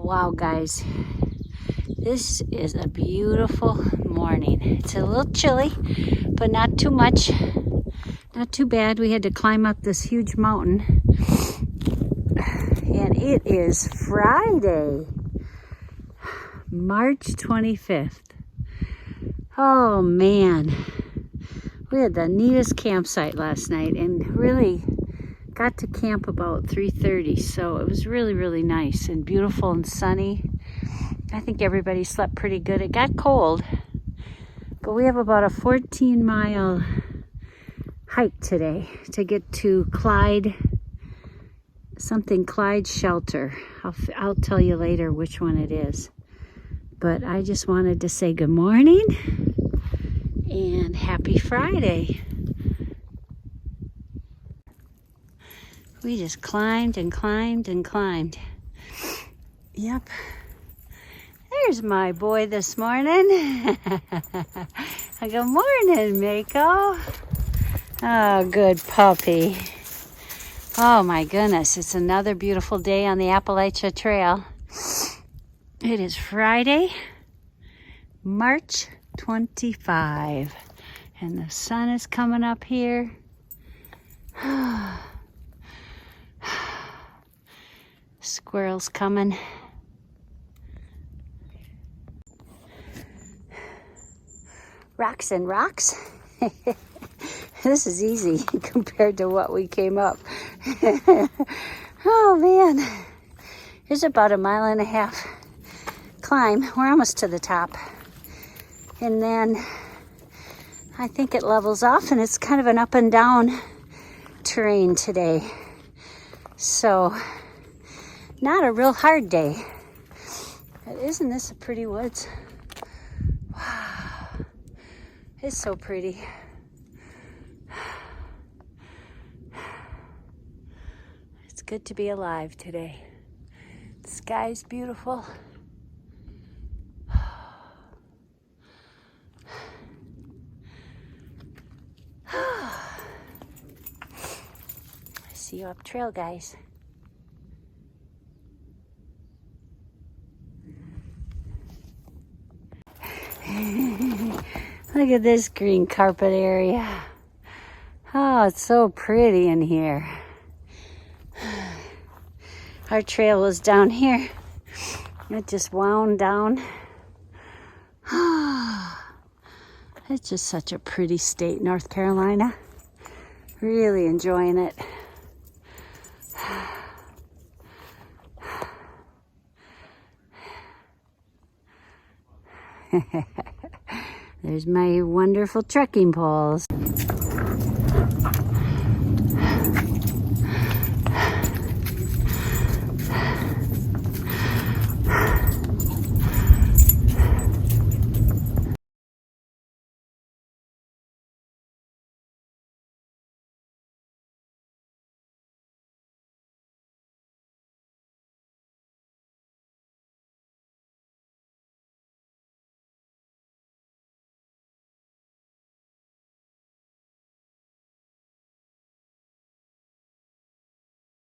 Wow, guys, this is a beautiful morning. It's a little chilly, but not too much. Not too bad. We had to climb up this huge mountain. And it is Friday, March 25th. Oh man, we had the neatest campsite last night and really got to camp about 3:30, so it was really nice and beautiful and sunny. I think everybody slept pretty good. It got cold, but we have about a 14-mile hike today to get to Clyde Shelter. I'll tell you later which one it is. But I just wanted to say good morning and happy Friday. We just climbed and climbed and climbed. Yep. There's my boy this morning. Good morning, Mako. Oh, good puppy. Oh my goodness, it's another beautiful day on the Appalachian Trail. It is Friday, March 25, and the sun is coming up here. Squirrels coming. Rocks and rocks. This is easy compared to what we came up. Oh man, here's about a 1.5 mile climb. We're almost to the top. And then I think it levels off and it's kind of an up and down terrain today. So not a real hard day. But isn't this a pretty woods? Wow, it's so pretty. It's good to be alive today. The sky's beautiful. See you up trail, guys. Look at this green carpet area. Oh, it's so pretty in here. Our trail was down here. It just wound down. It's just such a pretty state, North Carolina. Really enjoying it. There's my wonderful trekking poles.